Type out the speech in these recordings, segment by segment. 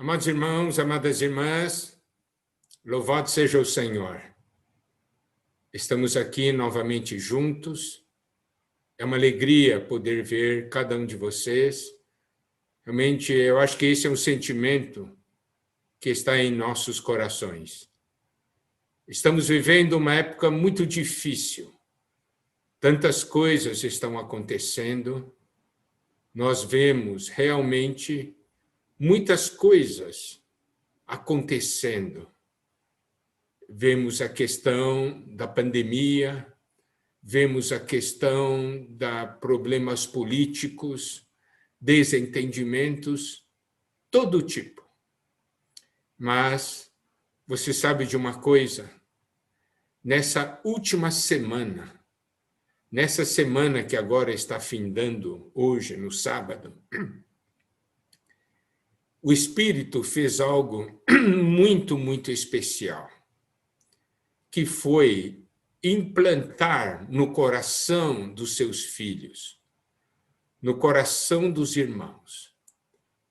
Amados irmãos, amadas irmãs, louvado seja o Senhor. Estamos aqui novamente juntos. É uma alegria poder ver cada um de vocês. Realmente, eu acho que esse é um sentimento que está em nossos corações. Estamos vivendo uma época muito difícil. Tantas coisas estão acontecendo. Nós vemos realmente muitas coisas acontecendo. Vemos a questão da pandemia, vemos a questão de problemas políticos, desentendimentos, todo tipo. Mas você sabe de uma coisa? Nessa última semana, nessa semana que agora está findando, hoje, no sábado, o Espírito fez algo muito, muito especial, que foi implantar no coração dos seus filhos, no coração dos irmãos,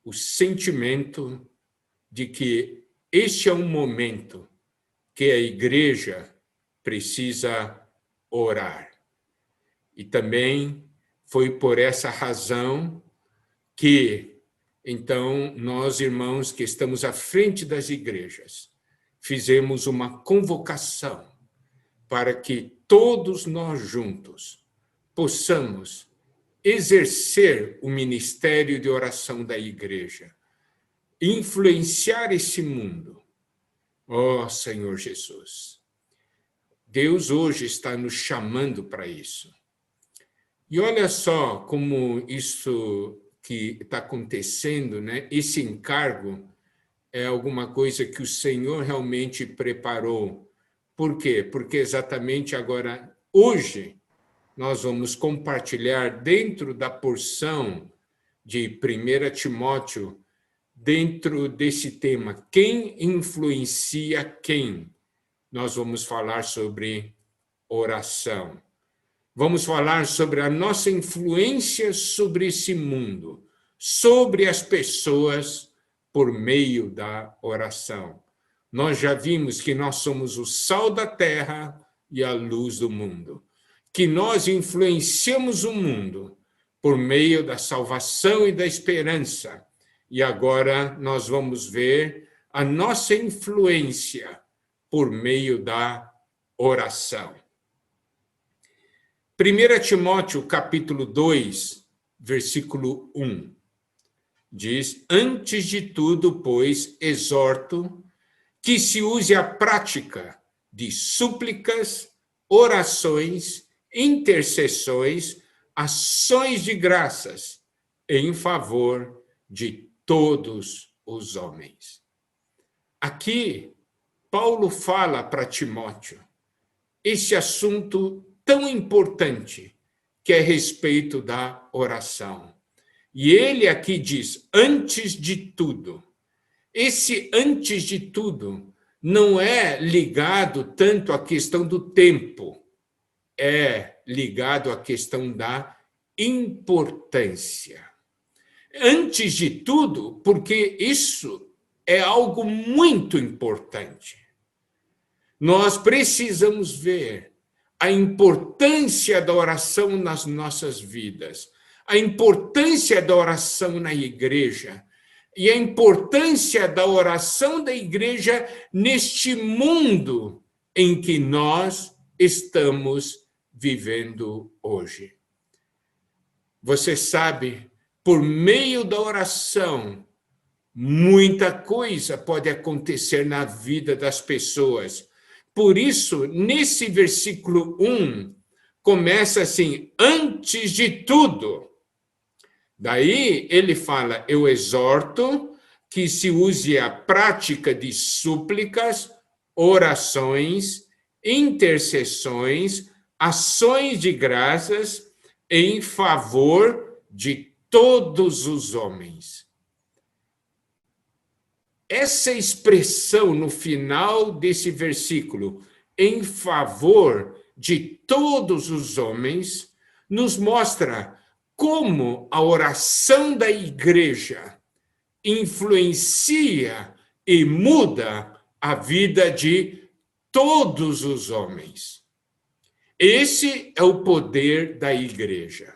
o sentimento de que este é um momento que a igreja precisa orar. E também foi por essa razão que, então, nós, irmãos que estamos à frente das igrejas, fizemos uma convocação para que todos nós juntos possamos exercer o ministério de oração da igreja, influenciar esse mundo. Ó Senhor Jesus, Deus hoje está nos chamando para isso. E olha só como isso que está acontecendo, né? Esse encargo é alguma coisa que o Senhor realmente preparou. Por quê? Porque exatamente agora, hoje, nós vamos compartilhar dentro da porção de 1 Timóteo, dentro desse tema, quem influencia quem? Nós vamos falar sobre oração. Vamos falar sobre a nossa influência sobre esse mundo, sobre as pessoas, por meio da oração. Nós já vimos que nós somos o sal da terra e a luz do mundo, que nós influenciamos o mundo por meio da salvação e da esperança. E agora nós vamos ver a nossa influência por meio da oração. 1 Timóteo, capítulo 2, versículo 1, diz: antes de tudo, pois, exorto que se use a prática de súplicas, orações, intercessões, ações de graças em favor de todos os homens. Aqui, Paulo fala para Timóteo esse assunto tão importante, que é a respeito da oração. E ele aqui diz, antes de tudo. Esse antes de tudo não é ligado tanto à questão do tempo, é ligado à questão da importância. Antes de tudo, porque isso é algo muito importante. Nós precisamos ver a importância da oração nas nossas vidas, a importância da oração na igreja e a importância da oração da igreja neste mundo em que nós estamos vivendo hoje. Você sabe, por meio da oração, muita coisa pode acontecer na vida das pessoas. Por isso, nesse versículo 1, começa assim, antes de tudo. Daí ele fala, eu exorto que se use a prática de súplicas, orações, intercessões, ações de graças em favor de todos os homens. Essa expressão no final desse versículo, em favor de todos os homens, nos mostra como a oração da igreja influencia e muda a vida de todos os homens. Esse é o poder da igreja.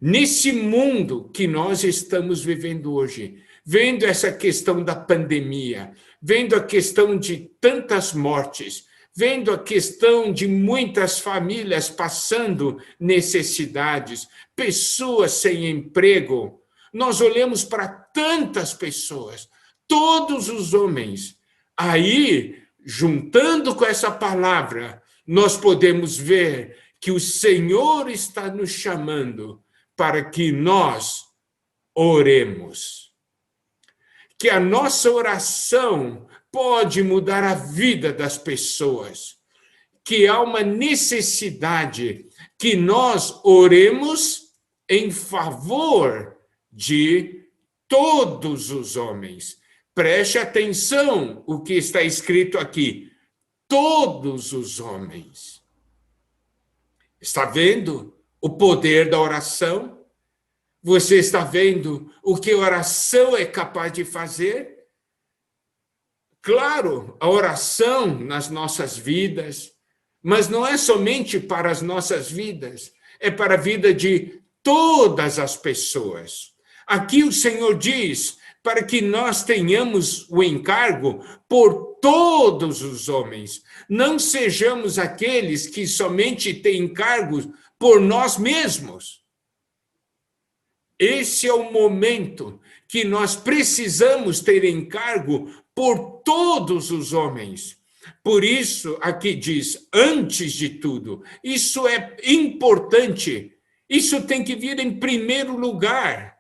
Nesse mundo que nós estamos vivendo hoje, vendo essa questão da pandemia, vendo a questão de tantas mortes, vendo a questão de muitas famílias passando necessidades, pessoas sem emprego, nós olhamos para tantas pessoas, todos os homens. Aí, juntando com essa palavra, nós podemos ver que o Senhor está nos chamando para que nós oremos. Que a nossa oração pode mudar a vida das pessoas. Que há uma necessidade que nós oremos em favor de todos os homens. Preste atenção o que está escrito aqui. Todos os homens. Está vendo o poder da oração? Você está vendo o que a oração é capaz de fazer? Claro, a oração nas nossas vidas, mas não é somente para as nossas vidas, é para a vida de todas as pessoas. Aqui o Senhor diz para que nós tenhamos o encargo por todos os homens. Não sejamos aqueles que somente têm encargos por nós mesmos. Esse é o momento que nós precisamos ter encargo por todos os homens. Por isso, aqui diz, antes de tudo, isso é importante. Isso tem que vir em primeiro lugar.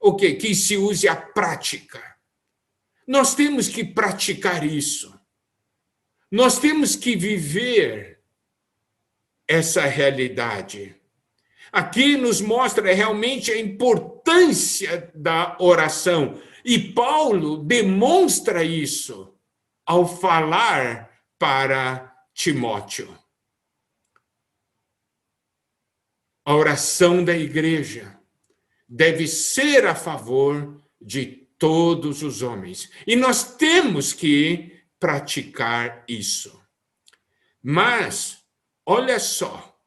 O quê? Que se use a prática. Nós temos que praticar isso. Nós temos que viver essa realidade. Aqui nos mostra realmente a importância da oração. E Paulo demonstra isso ao falar para Timóteo. A oração da igreja deve ser a favor de todos os homens. E nós temos que praticar isso. Mas, olha só,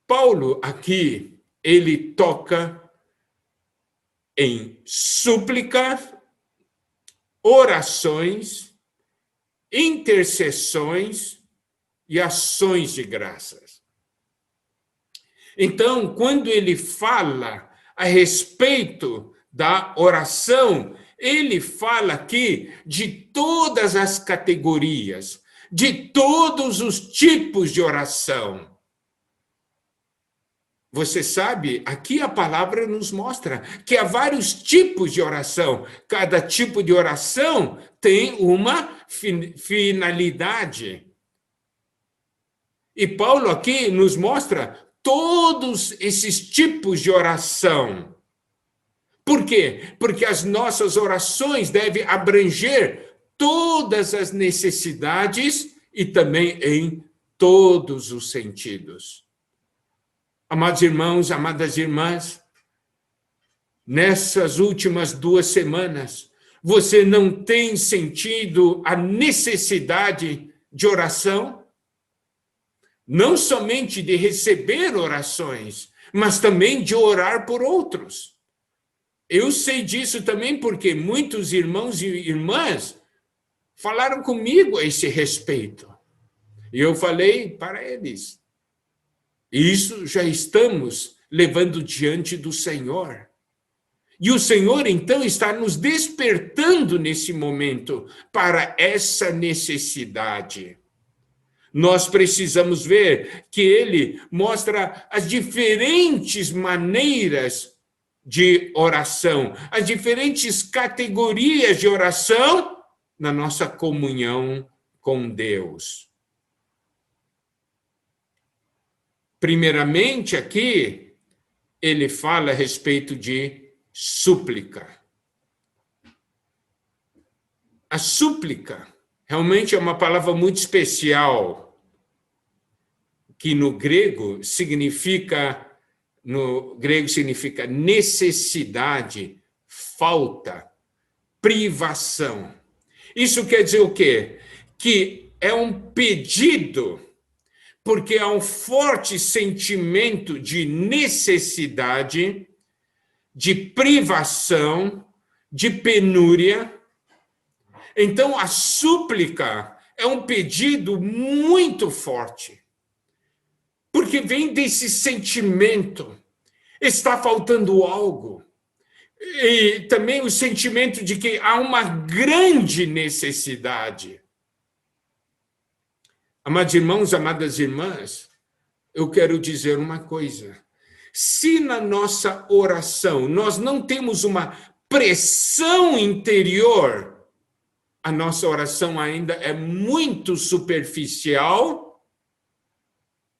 Paulo aqui, ele toca em súplica, orações, intercessões e ações de graças. Então, quando ele fala a respeito da oração, ele fala aqui de todas as categorias, de todos os tipos de oração. Você sabe, aqui a palavra nos mostra que há vários tipos de oração. Cada tipo de oração tem uma finalidade. E Paulo aqui nos mostra todos esses tipos de oração. Por quê? Porque as nossas orações devem abranger todas as necessidades e também em todos os sentidos. Amados irmãos, amadas irmãs, nessas últimas 2 semanas, você não tem sentido a necessidade de oração? Não somente de receber orações, mas também de orar por outros. Eu sei disso também porque muitos irmãos e irmãs falaram comigo a esse respeito. E eu falei para eles, isso já estamos levando diante do Senhor. E o Senhor, então, está nos despertando nesse momento para essa necessidade. Nós precisamos ver que ele mostra as diferentes maneiras de oração, as diferentes categorias de oração na nossa comunhão com Deus. Primeiramente, aqui, ele fala a respeito de súplica. A súplica realmente é uma palavra muito especial, que no grego significa necessidade, falta, privação. Isso quer dizer o quê? Que é um pedido, porque há um forte sentimento de necessidade, de privação, de penúria. Então, a súplica é um pedido muito forte, porque vem desse sentimento, está faltando algo. E também o sentimento de que há uma grande necessidade. Amados irmãos, amadas irmãs, eu quero dizer uma coisa. Se na nossa oração nós não temos uma pressão interior, a nossa oração ainda é muito superficial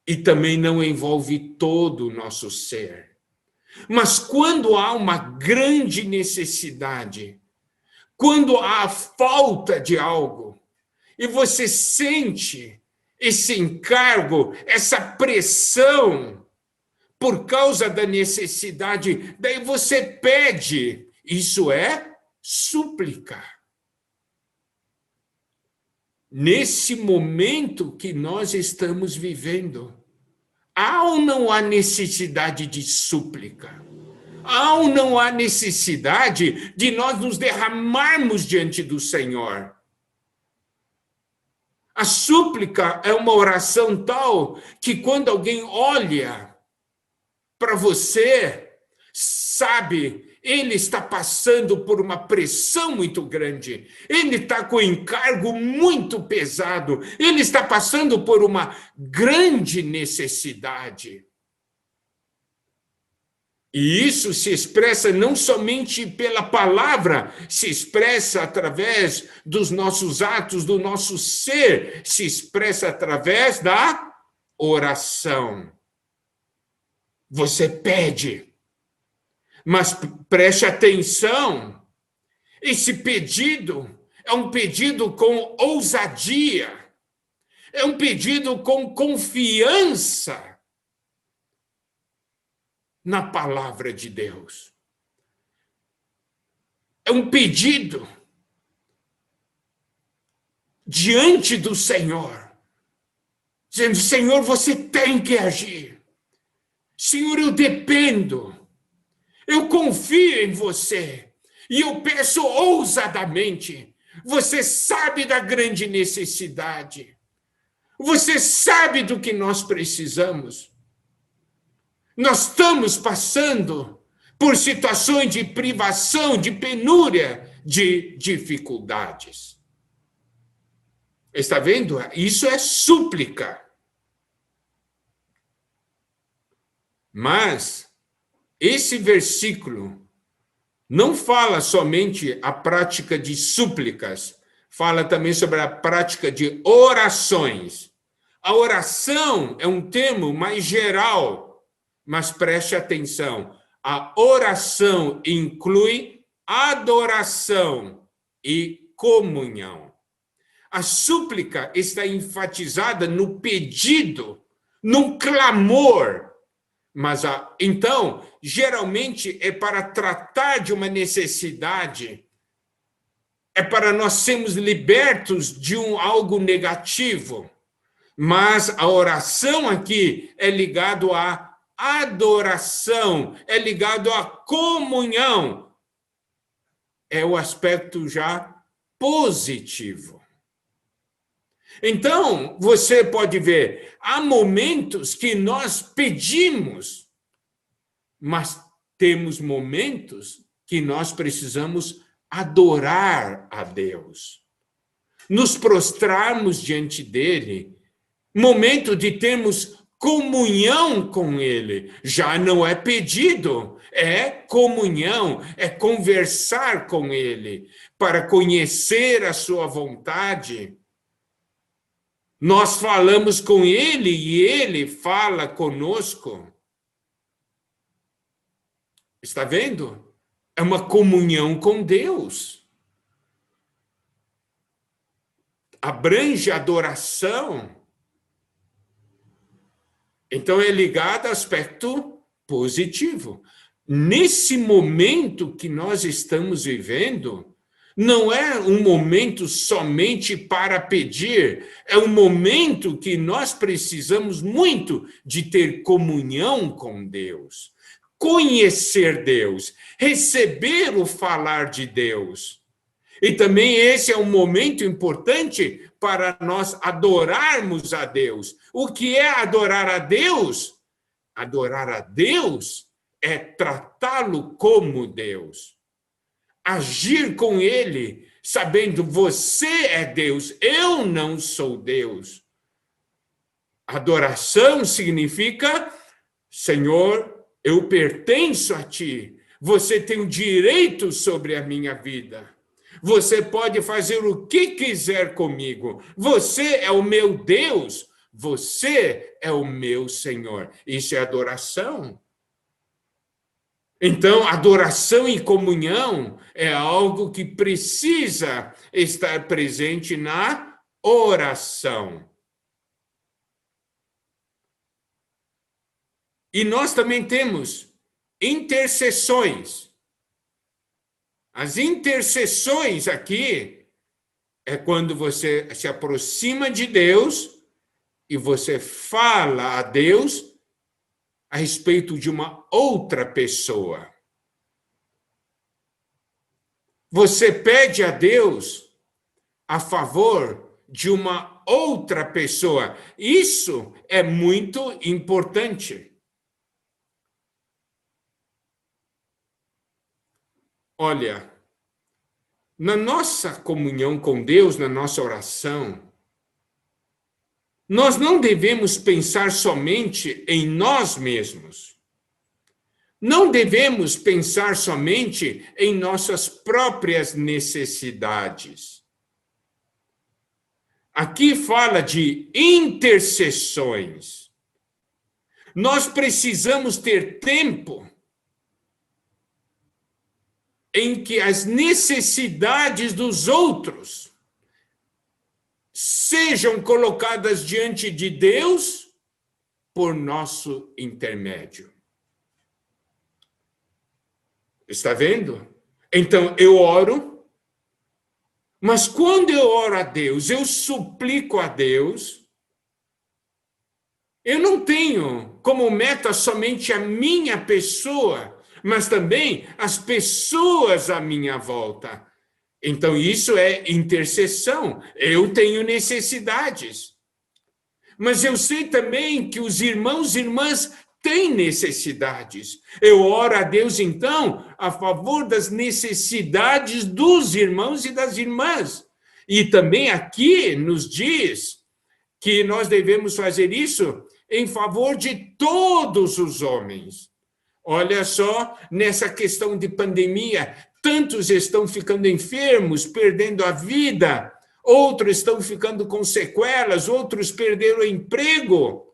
e também não envolve todo o nosso ser. Mas quando há uma grande necessidade, quando há falta de algo, e você sente esse encargo, essa pressão por causa da necessidade, daí você pede, isso é súplica. Nesse momento que nós estamos vivendo, há ou não há necessidade de súplica? Há ou não há necessidade de nós nos derramarmos diante do Senhor? A súplica é uma oração tal que quando alguém olha para você, sabe, ele está passando por uma pressão muito grande, ele está com um encargo muito pesado, ele está passando por uma grande necessidade. E isso se expressa não somente pela palavra, se expressa através dos nossos atos, do nosso ser, se expressa através da oração. Você pede, mas preste atenção, esse pedido é um pedido com ousadia, é um pedido com confiança na palavra de Deus. É um pedido diante do Senhor, dizendo: Senhor, você tem que agir. Senhor, eu dependo, eu confio em você, e eu peço ousadamente. Você sabe da grande necessidade, você sabe do que nós precisamos. Nós estamos passando por situações de privação, de penúria, de dificuldades. Está vendo? Isso é súplica. Mas esse versículo não fala somente a prática de súplicas, fala também sobre a prática de orações. A oração é um termo mais geral, mas preste atenção, a oração inclui adoração e comunhão. A súplica está enfatizada no pedido, no clamor, mas então, geralmente é para tratar de uma necessidade, é para nós sermos libertos de algo negativo, mas a oração aqui é ligado à adoração, é ligado à comunhão, é o aspecto já positivo. Então, você pode ver, há momentos que nós pedimos, mas temos momentos que nós precisamos adorar a Deus, nos prostrarmos diante dele, momento de termos comunhão com ele. Já não é pedido, é comunhão, é conversar com ele, para conhecer a sua vontade. Nós falamos com ele e ele fala conosco. Está vendo? É uma comunhão com Deus. Abrange a adoração. Então é ligado ao aspecto positivo. nesse momento que nós estamos vivendo, não é um momento somente para pedir, é um momento que nós precisamos muito de ter comunhão com Deus, conhecer Deus, receber o falar de Deus. E também esse é um momento importante para nós adorarmos a Deus. O que é adorar a Deus? Adorar a Deus é tratá-lo como Deus. Agir com ele, sabendo você é Deus, eu não sou Deus. Adoração significa, Senhor, eu pertenço a ti. Você tem o direito sobre a minha vida. Você pode fazer o que quiser comigo. Você é o meu Deus. Você é o meu Senhor. Isso é adoração. Então, adoração e comunhão é algo que precisa estar presente na oração. E nós também temos intercessões. As intercessões aqui é quando você se aproxima de Deus e você fala a Deus a respeito de uma outra pessoa. Você pede a Deus a favor de uma outra pessoa. Isso é muito importante. Olha, na nossa comunhão com Deus, na nossa oração, nós não devemos pensar somente em nós mesmos. Não devemos pensar somente em nossas próprias necessidades. Aqui fala de intercessões. Nós precisamos ter tempo em que as necessidades dos outros sejam colocadas diante de Deus por nosso intermédio. Está vendo? Então, eu oro, mas quando eu oro a Deus, eu suplico a Deus, eu não tenho como meta somente a minha pessoa, mas também as pessoas à minha volta. Então, isso é intercessão. Eu tenho necessidades. Mas eu sei também que os irmãos e irmãs têm necessidades. Eu oro a Deus, então, a favor das necessidades dos irmãos e das irmãs. E também aqui nos diz que nós devemos fazer isso em favor de todos os homens. Olha só, nessa questão de pandemia, tantos estão ficando enfermos, perdendo a vida, outros estão ficando com sequelas, outros perderam o emprego.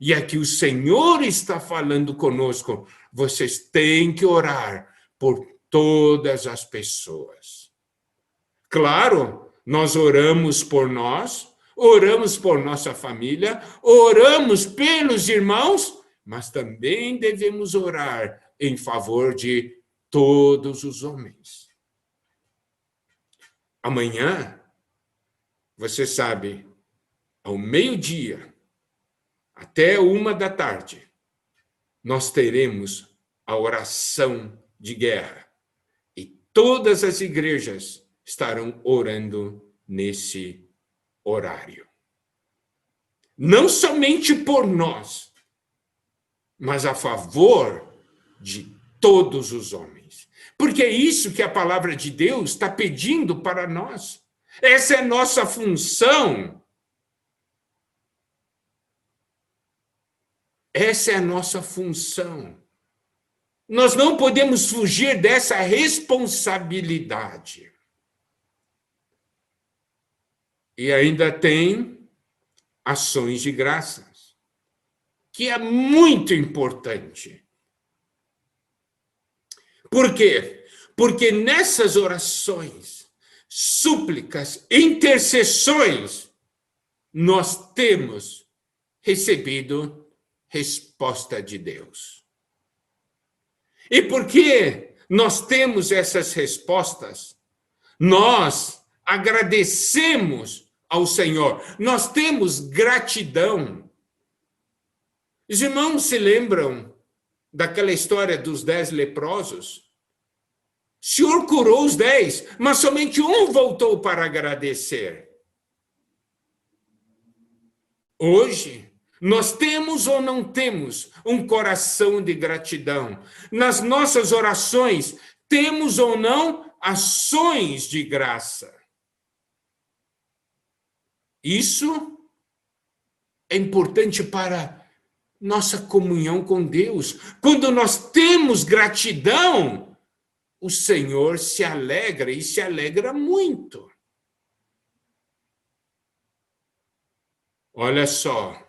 E aqui o Senhor está falando conosco, vocês têm que orar por todas as pessoas. Claro, nós oramos por nós, oramos por nossa família, oramos pelos irmãos, mas também devemos orar em favor de todos os homens. Amanhã, você sabe, ao meio-dia, até 1h, nós teremos a oração de guerra. E todas as igrejas estarão orando nesse horário. Não somente por nós, mas a favor de todos os homens. Porque é isso que a palavra de Deus está pedindo para nós. Essa é a nossa função. Essa é a nossa função. Nós não podemos fugir dessa responsabilidade. E ainda tem ações de graças, que é muito importante. Por quê? Porque nessas orações, súplicas, intercessões, nós temos recebido resposta de Deus. E porque nós temos essas respostas, nós agradecemos ao Senhor, nós temos gratidão. Os irmãos se lembram daquela história dos 10 leprosos? O Senhor curou os 10, mas somente um voltou para agradecer. Hoje, nós temos ou não temos um coração de gratidão? Nas nossas orações, temos ou não ações de graça? Isso é importante para nossa comunhão com Deus. Quando nós temos gratidão, o Senhor se alegra e se alegra muito. Olha só,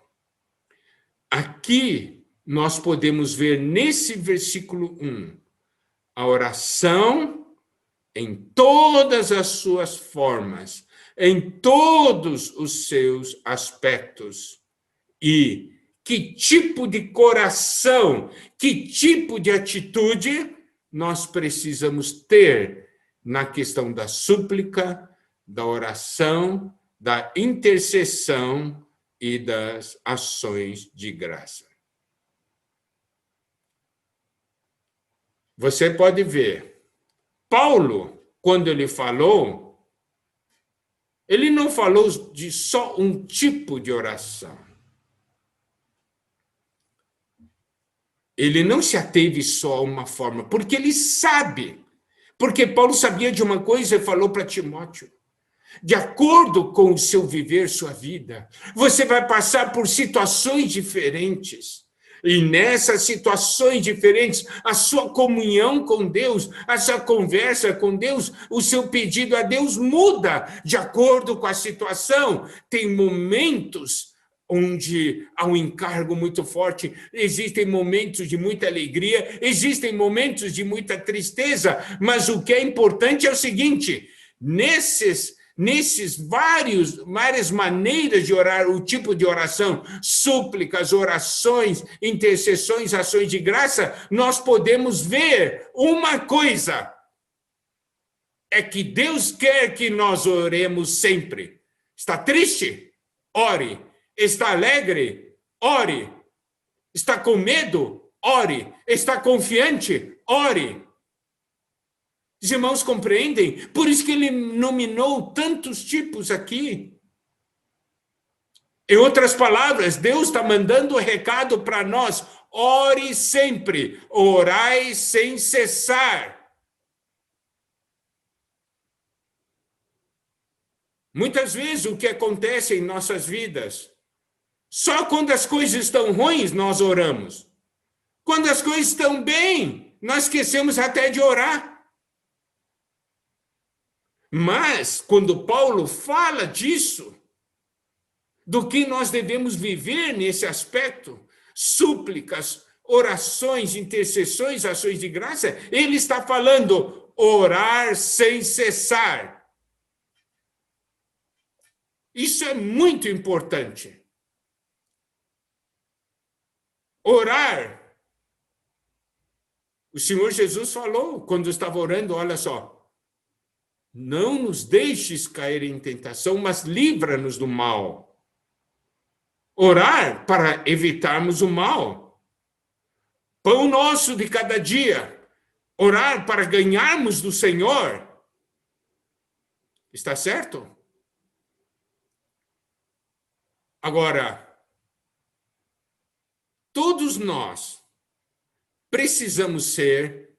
aqui nós podemos ver nesse versículo 1, a oração em todas as suas formas, em todos os seus aspectos. E que tipo de coração, que tipo de atitude nós precisamos ter na questão da súplica, da oração, da intercessão e das ações de graça. Você pode ver, Paulo, quando ele falou, ele não falou de só um tipo de oração. Ele não se ateve só a uma forma, porque ele sabe. Porque Paulo sabia de uma coisa e falou para Timóteo: de acordo com o seu viver, sua vida, você vai passar por situações diferentes. E nessas situações diferentes, a sua comunhão com Deus, a sua conversa com Deus, o seu pedido a Deus muda de acordo com a situação. Tem momentos onde há um encargo muito forte, existem momentos de muita alegria, existem momentos de muita tristeza, mas o que é importante é o seguinte: nesses várias maneiras de orar, o tipo de oração, súplicas, orações, intercessões, ações de graça, nós podemos ver uma coisa: é que Deus quer que nós oremos sempre. Está triste? Ore. Está alegre? Ore. Está com medo? Ore. Está confiante? Ore. Os irmãos compreendem? Por isso que ele nominou tantos tipos aqui. Em outras palavras, Deus está mandando o recado para nós: ore sempre, orai sem cessar. Muitas vezes o que acontece em nossas vidas, só quando as coisas estão ruins nós oramos. Quando as coisas estão bem, nós esquecemos até de orar. Mas, quando Paulo fala disso, do que nós devemos viver nesse aspecto, súplicas, orações, intercessões, ações de graça, ele está falando orar sem cessar. Isso é muito importante. Orar. O Senhor Jesus falou, quando estava orando, olha só: não nos deixes cair em tentação, mas livra-nos do mal. Orar para evitarmos o mal. Pão nosso de cada dia. Orar para ganharmos do Senhor. Está certo? Agora, todos nós precisamos ser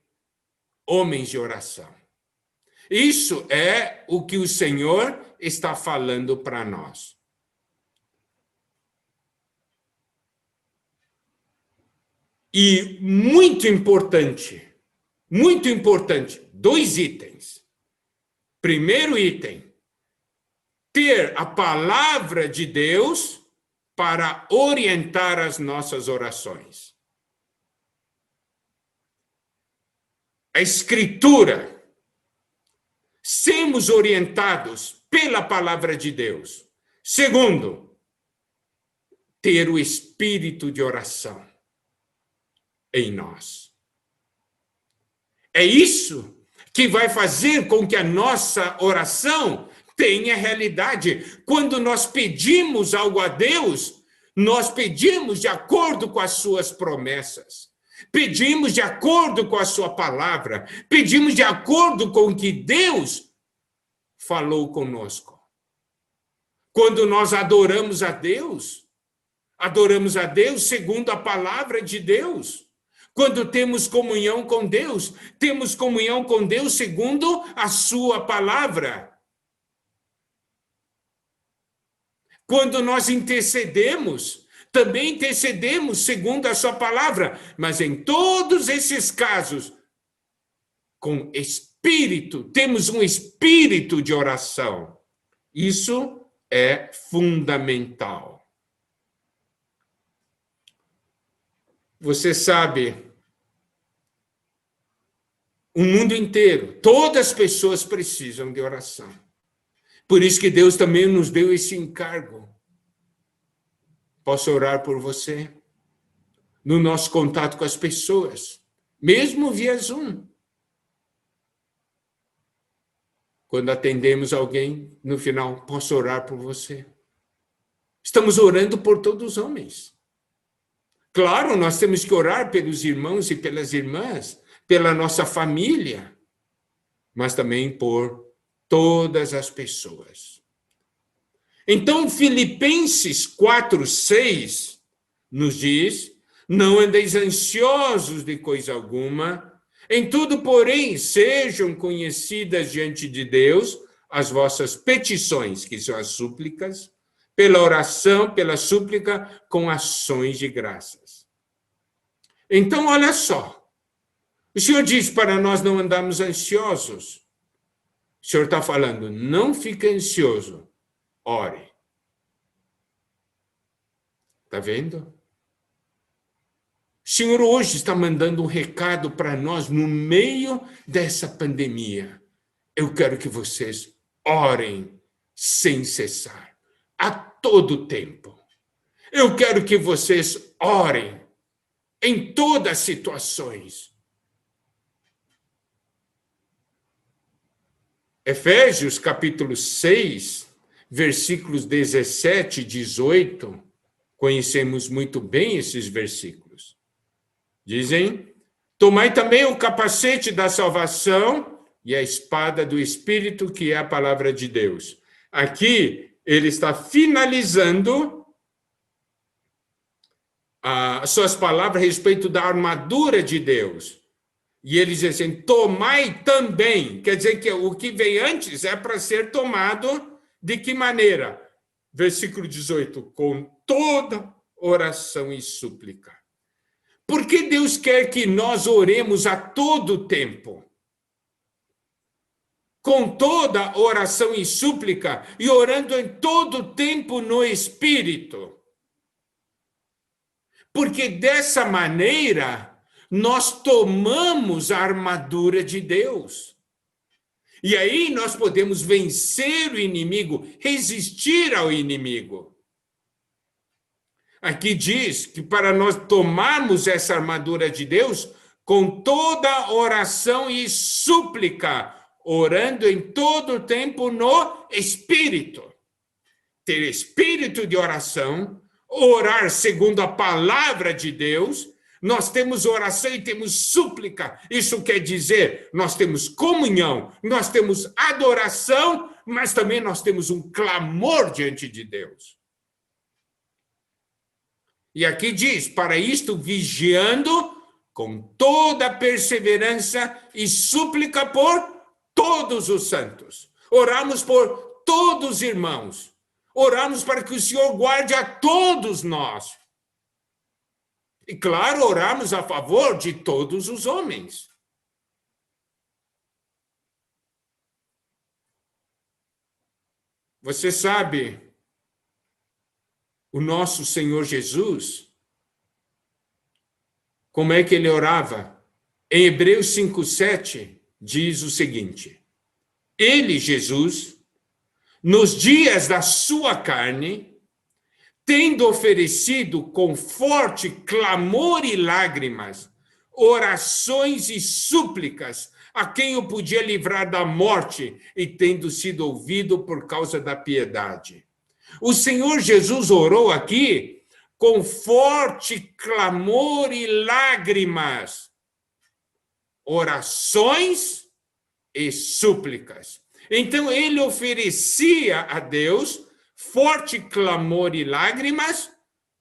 homens de oração. Isso é o que o Senhor está falando para nós. E muito importante, 2 itens. Primeiro item: ter a palavra de Deus para orientar as nossas orações. A Escritura. Sermos orientados pela palavra de Deus. Segundo, ter o espírito de oração em nós. É isso que vai fazer com que a nossa oração tenha realidade. Quando nós pedimos algo a Deus, nós pedimos de acordo com as suas promessas. Pedimos de acordo com a sua palavra. Pedimos de acordo com o que Deus falou conosco. Quando nós adoramos a Deus segundo a palavra de Deus. Quando temos comunhão com Deus segundo a sua palavra. Quando nós intercedemos, também intercedemos segundo a sua palavra, mas em todos esses casos, com espírito, temos um espírito de oração. Isso é fundamental. Você sabe, o mundo inteiro, todas as pessoas precisam de oração. Por isso que Deus também nos deu esse encargo. Posso orar por você? No nosso contato com as pessoas, mesmo via Zoom. Quando atendemos alguém, no final, posso orar por você? Estamos orando por todos os homens. Claro, nós temos que orar pelos irmãos e pelas irmãs, pela nossa família, mas também por todas as pessoas. Então, Filipenses 4:6 nos diz: não andeis ansiosos de coisa alguma, em tudo, porém, sejam conhecidas diante de Deus as vossas petições, que são as súplicas, pela oração, pela súplica, com ações de graças. Então, olha só. O Senhor diz para nós não andarmos ansiosos. O Senhor está falando, não fique ansioso, ore. Está vendo? O Senhor hoje está mandando um recado para nós no meio dessa pandemia. Eu quero que vocês orem sem cessar, a todo tempo. Eu quero que vocês orem em todas as situações. Efésios capítulo 6, versículos 17 e 18, conhecemos muito bem esses versículos. Dizem: tomai também o capacete da salvação e a espada do Espírito, que é a palavra de Deus. Aqui ele está finalizando as suas palavras a respeito da armadura de Deus. E ele diz assim, tomai também. Quer dizer que o que vem antes é para ser tomado de que maneira? Versículo 18, com toda oração e súplica. Por que Deus quer que nós oremos a todo tempo? Com toda oração e súplica, e orando em todo tempo no Espírito. Porque dessa maneira nós tomamos a armadura de Deus. E aí nós podemos vencer o inimigo, resistir ao inimigo. Aqui diz que para nós tomarmos essa armadura de Deus, com toda oração e súplica, orando em todo o tempo no Espírito. Ter espírito de oração, orar segundo a palavra de Deus. Nós temos oração e temos súplica. Isso quer dizer, nós temos comunhão, nós temos adoração, mas também nós temos um clamor diante de Deus. E aqui diz, para isto vigiando com toda perseverança e súplica por todos os santos. Oramos por todos os irmãos. Oramos para que o Senhor guarde a todos nós. E, claro, oramos a favor de todos os homens. Você sabe, o nosso Senhor Jesus, como é que ele orava? Em Hebreus 5:7, diz o seguinte: ele, Jesus, nos dias da sua carne, tendo oferecido com forte clamor e lágrimas orações e súplicas a quem o podia livrar da morte e tendo sido ouvido por causa da piedade. O Senhor Jesus orou aqui com forte clamor e lágrimas, orações e súplicas. Então ele oferecia a Deus forte clamor e lágrimas,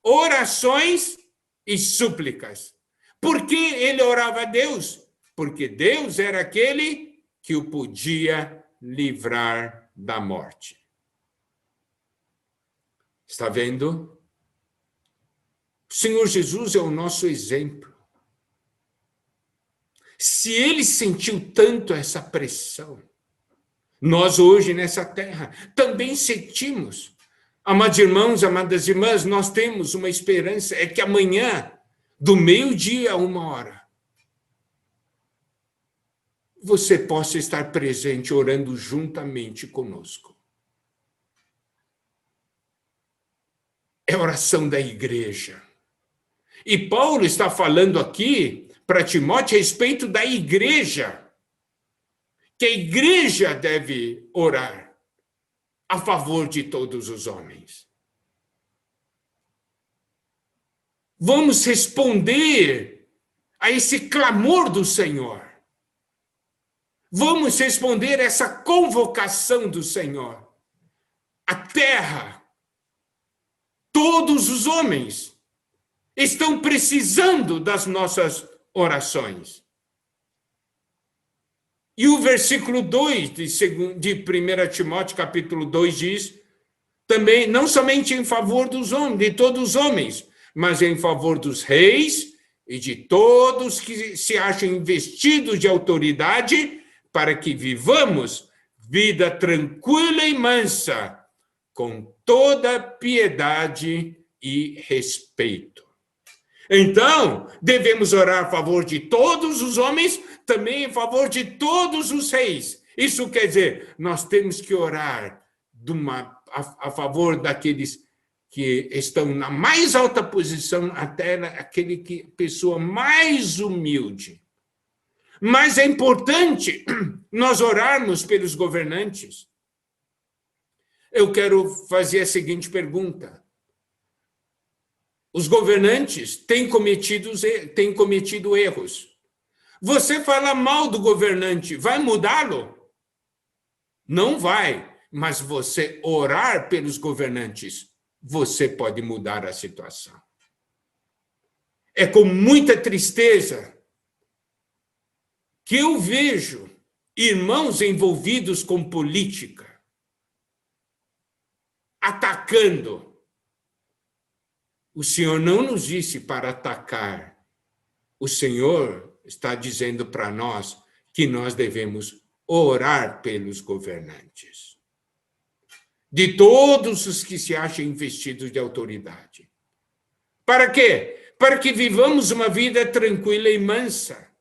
orações e súplicas. Por que ele orava a Deus? Porque Deus era aquele que o podia livrar da morte. Está vendo? O Senhor Jesus é o nosso exemplo. Se ele sentiu tanto essa pressão, nós hoje nessa terra também sentimos. Amados irmãos, amadas irmãs, nós temos uma esperança, é que amanhã, do meio-dia a 1h, você possa estar presente orando juntamente conosco. É a oração da igreja. E Paulo está falando aqui para Timóteo a respeito da igreja, que a igreja deve orar a favor de todos os homens. Vamos responder a esse clamor do Senhor. Vamos responder a essa convocação do Senhor. A terra, todos os homens estão precisando das nossas orações. E o versículo 2 de 1 Timóteo, capítulo 2, diz também, não somente em favor dos homens, de todos os homens, mas em favor dos reis e de todos que se acham investidos de autoridade, para que vivamos vida tranquila e mansa, com toda piedade e respeito. Então, devemos orar a favor de todos os homens, também em favor de todos os reis. Isso quer dizer, nós temos que orar a favor daqueles que estão na mais alta posição, até aquele pessoa mais humilde. Mas é importante nós orarmos pelos governantes. Eu quero fazer a seguinte pergunta. Os governantes têm cometido erros. Você fala mal do governante, vai mudá-lo? Não vai, mas você orar pelos governantes, você pode mudar a situação. É com muita tristeza que eu vejo irmãos envolvidos com política, atacando. O Senhor não nos disse para atacar. O Senhor está dizendo para nós que nós devemos orar pelos governantes. De todos os que se acham investidos de autoridade. Para quê? Para que vivamos uma vida tranquila e mansa,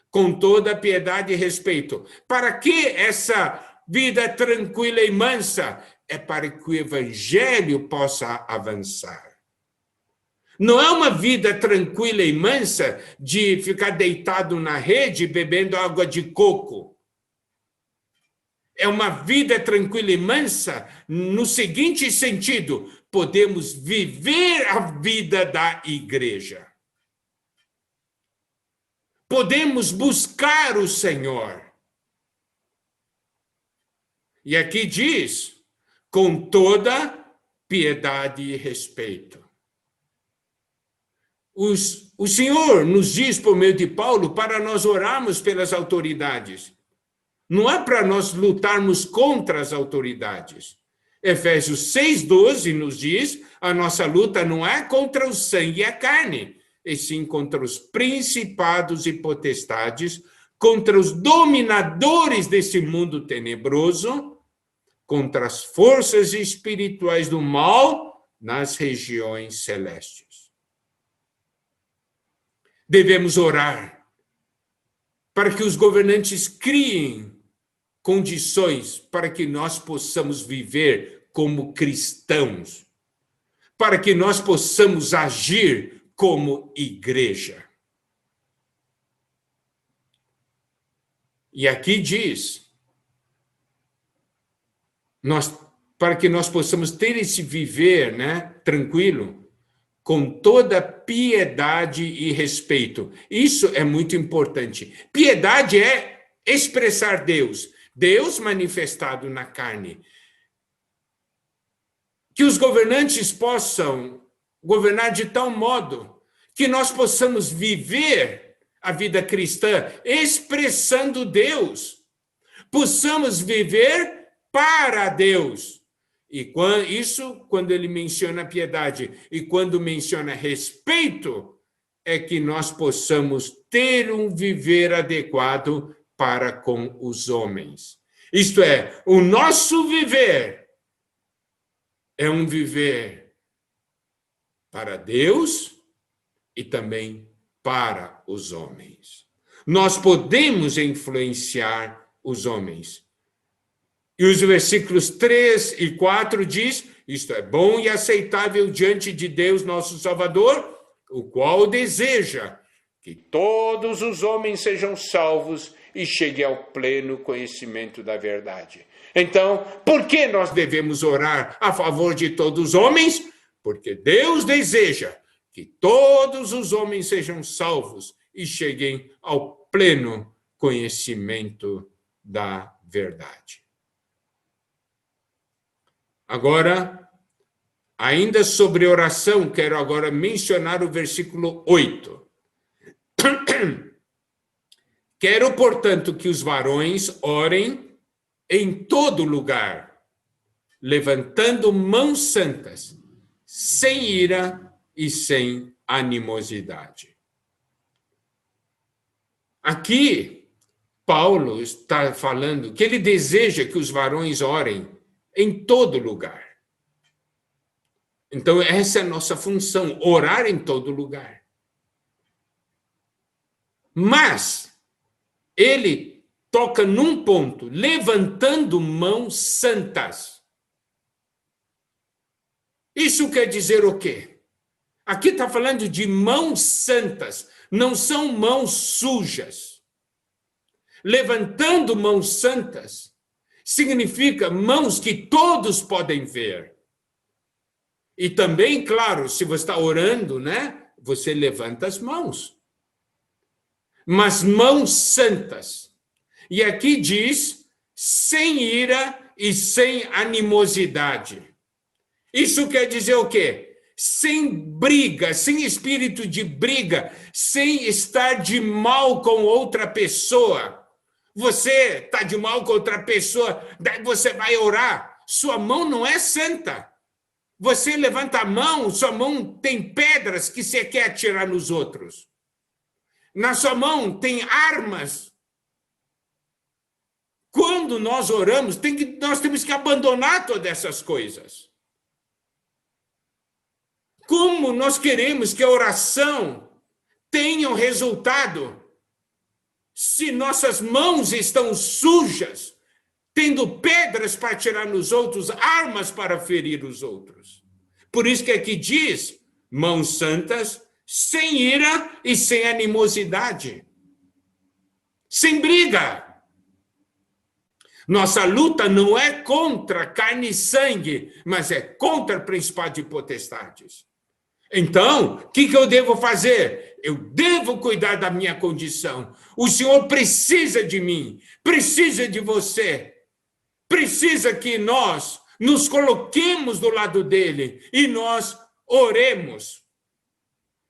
com toda piedade e respeito. Para que essa vida tranquila e mansa? É para que o evangelho possa avançar. Não é uma vida tranquila e mansa de ficar deitado na rede bebendo água de coco. É uma vida tranquila e mansa no seguinte sentido: podemos viver a vida da igreja. Podemos buscar o Senhor. E aqui diz, com toda piedade e respeito. O Senhor nos diz, por meio de Paulo, para nós orarmos pelas autoridades. Não é para nós lutarmos contra as autoridades. Efésios 6,12 nos diz, a nossa luta não é contra o sangue e a carne, e sim contra os principados e potestades, contra os dominadores desse mundo tenebroso, contra as forças espirituais do mal nas regiões celestes. Devemos orar para que os governantes criem condições para que nós possamos viver como cristãos, para que nós possamos agir como igreja. E aqui diz, para que nós possamos ter esse viver, né, tranquilo, com toda piedade e respeito. Isso é muito importante. Piedade é expressar Deus, Deus manifestado na carne. Que os governantes possam governar de tal modo que nós possamos viver a vida cristã expressando Deus. Possamos viver para Deus. E quando ele menciona piedade e quando menciona respeito, é que nós possamos ter um viver adequado para com os homens. Isto é, o nosso viver é um viver para Deus e também para os homens. Nós podemos influenciar os homens. E os versículos 3 e 4 diz, isto é bom e aceitável diante de Deus, nosso Salvador, o qual deseja que todos os homens sejam salvos e cheguem ao pleno conhecimento da verdade. Então, por que nós devemos orar a favor de todos os homens? Porque Deus deseja que todos os homens sejam salvos e cheguem ao pleno conhecimento da verdade. Agora, ainda sobre oração, quero agora mencionar o versículo 8. Quero, portanto, que os varões orem em todo lugar, levantando mãos santas, sem ira e sem animosidade. Aqui, Paulo está falando que ele deseja que os varões orem em todo lugar. Então, essa é a nossa função, orar em todo lugar. Mas, ele toca num ponto, levantando mãos santas. Isso quer dizer o quê? Aqui está falando de mãos santas, não são mãos sujas. Levantando mãos santas significa mãos que todos podem ver. E também, claro, se você está orando, né? Você levanta as mãos. Mas mãos santas. E aqui diz, sem ira e sem animosidade. Isso quer dizer o quê? Sem briga, sem espírito de briga, sem estar de mal com outra pessoa. Você está de mal com outra pessoa, daí você vai orar, sua mão não é santa. Você levanta a mão, sua mão tem pedras que você quer atirar nos outros. Na sua mão tem armas. Quando nós oramos, nós temos que abandonar todas essas coisas. Como nós queremos que a oração tenha um resultado se nossas mãos estão sujas, tendo pedras para atirar nos outros, armas para ferir os outros? Por isso que aqui diz, mãos santas, sem ira e sem animosidade. Sem briga. Nossa luta não é contra carne e sangue, mas é contra principados e potestades. Então, o que eu devo fazer? Eu devo cuidar da minha condição. O Senhor precisa de mim, precisa de você. Precisa que nós nos coloquemos do lado dele e nós oremos.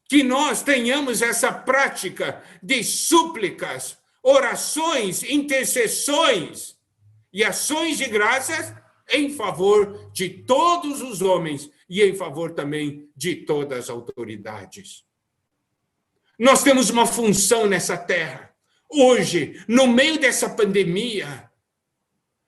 Que nós tenhamos essa prática de súplicas, orações, intercessões e ações de graças em favor de todos os homens e em favor também de todas as autoridades. Nós temos uma função nessa terra. Hoje, no meio dessa pandemia,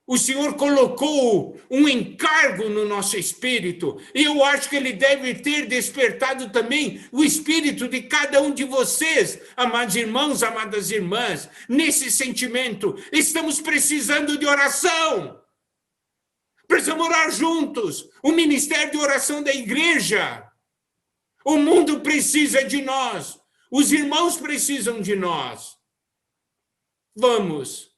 o Senhor colocou um encargo no nosso espírito, e eu acho que ele deve ter despertado também o espírito de cada um de vocês, amados irmãos, amadas irmãs, nesse sentimento. Estamos precisando de oração. Precisamos orar juntos. O ministério de oração da igreja. O mundo precisa de nós. Os irmãos precisam de nós. Vamos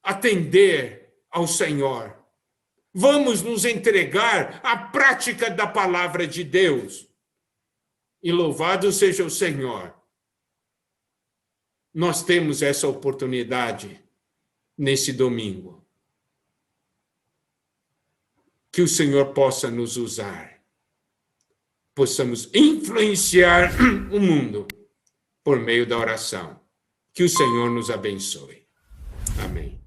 atender ao Senhor. Vamos nos entregar à prática da palavra de Deus. E louvado seja o Senhor. Nós temos essa oportunidade nesse domingo. Que o Senhor possa nos usar. Possamos influenciar o mundo por meio da oração. Que o Senhor nos abençoe. Amém.